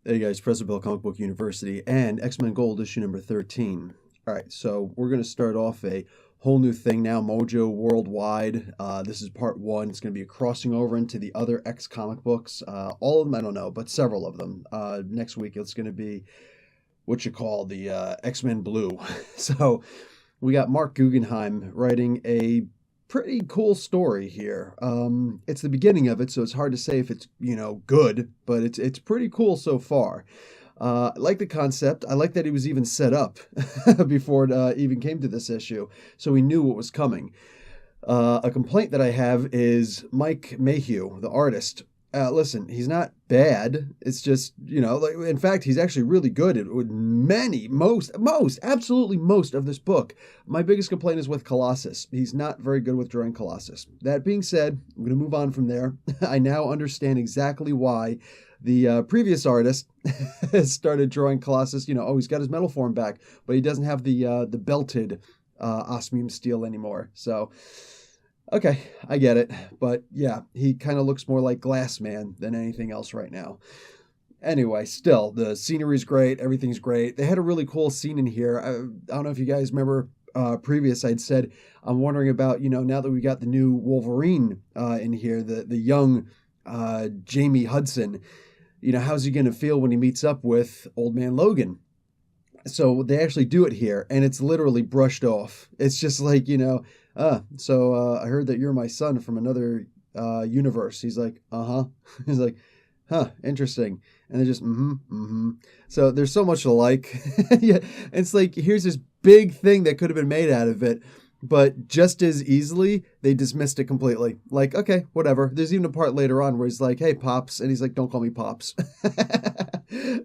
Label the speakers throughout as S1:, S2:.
S1: Hey guys, Professor Bill, Comic Book University, and X-Men Gold issue number 13. All right, so we're going to start off a whole new thing now, Mojo Worldwide. This is part one. It's going to be a crossing over into the other X comic books. All of them, I don't know, but several of them. Next week, it's going to be what you call the X-Men Blue. So we got Marc Guggenheim writing a pretty cool story here. It's the beginning of it, so it's hard to say if it's good, but it's pretty cool so far. I like the concept. I like that he was even set up before it even came to this issue, so we knew what was coming. A complaint that I have is Mike Mayhew, the artist. Listen, he's not bad. It's just, like, in fact, he's actually really good at absolutely most of this book. My biggest complaint is with Colossus. He's not very good with drawing Colossus. That being said, I'm going to move on from there. I now understand exactly why the previous artist started drawing Colossus. He's got his metal form back, but he doesn't have the belted osmium steel anymore. So, okay, I get it. But yeah, he kind of looks more like Glass Man than anything else right now. Anyway, still, the scenery's great. Everything's great. They had a really cool scene in here. I don't know if you guys remember previous, I'd said, I'm wondering about, now that we got the new Wolverine in here, the young Jamie Hudson, how's he going to feel when he meets up with Old Man Logan? So they actually do it here, and it's literally brushed off. It's just like, I heard that you're my son from another universe. He's like, uh-huh. He's like, huh, interesting. And they're just, So there's so much to like. Yeah, it's like, here's this big thing that could have been made out of it, but just as easily, they dismissed it completely. Like, okay, whatever. There's even a part later on where he's like, hey, Pops. And he's like, don't call me Pops.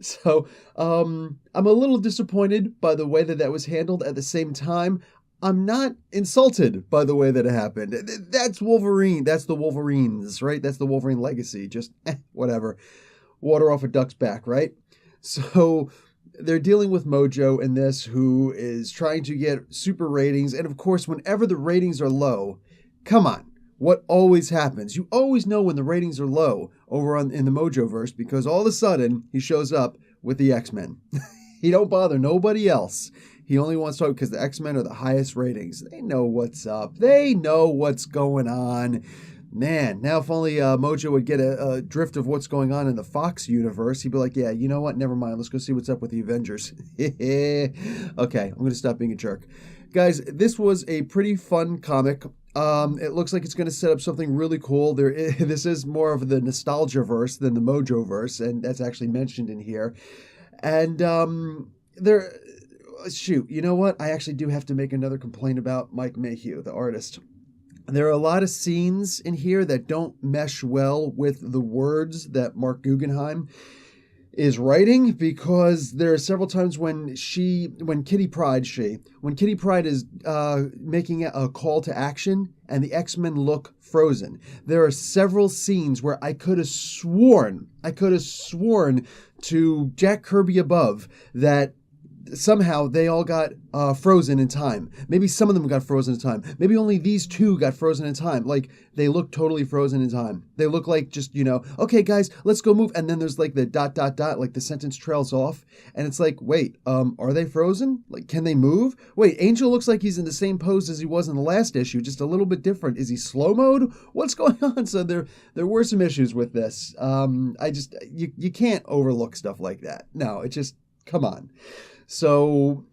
S1: So I'm a little disappointed by the way that was handled. At the same time, I'm not insulted by the way that it happened. That's Wolverine. That's the Wolverines, right? That's the Wolverine Legacy. Just whatever. Water off a duck's back, right? So they're dealing with Mojo in this, who is trying to get super ratings. And of course, whenever the ratings are low, come on, what always happens? You always know when the ratings are low over in the Mojoverse, because all of a sudden he shows up with the X-Men. He don't bother nobody else. He only wants to talk because the X-Men are the highest ratings. They know what's up. They know what's going on. Man, now if only Mojo would get a drift of what's going on in the Fox universe, he'd be like, yeah, you know what? Never mind. Let's go see what's up with the Avengers. Okay, I'm going to stop being a jerk. Guys, this was a pretty fun comic. It looks like it's going to set up something really cool. This is more of the nostalgia verse than the Mojoverse, and that's actually mentioned in here. And shoot, you know what? I actually do have to make another complaint about Mike Mayhew, the artist. There are a lot of scenes in here that don't mesh well with the words that Marc Guggenheim is writing, because there are several times when Kitty Pryde is making a call to action and the X-Men look frozen. There are several scenes where I could have sworn to Jack Kirby above that somehow they all got frozen in time. Maybe some of them got frozen in time. Maybe only these two got frozen in time. Like, they look totally frozen in time. They look like just, okay, guys, let's go move. And then there's like the ... like the sentence trails off. And it's like, wait, are they frozen? Like, can they move? Wait, Angel looks like he's in the same pose as he was in the last issue, just a little bit different. Is he slow mode? What's going on? So there were some issues with this. You can't overlook stuff like that. No, it just, come on. So,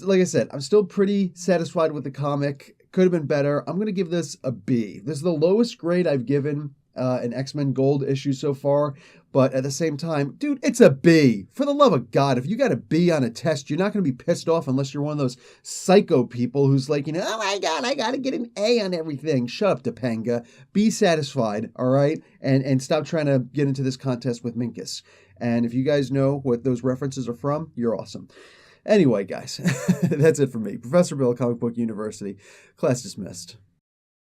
S1: like I said, I'm still pretty satisfied with the comic. Could have been better. I'm going to give this a B. This is the lowest grade I've given an X-Men Gold issue so far. But at the same time, dude, it's a B. For the love of God, if you got a B on a test, you're not going to be pissed off unless you're one of those psycho people who's like, oh my God, I got to get an A on everything. Shut up, Topanga. Be satisfied, all right? And stop trying to get into this contest with Minkus. And if you guys know what those references are from, you're awesome. Anyway, guys, that's it for me. Professor Bill, Comic Book University. Class dismissed.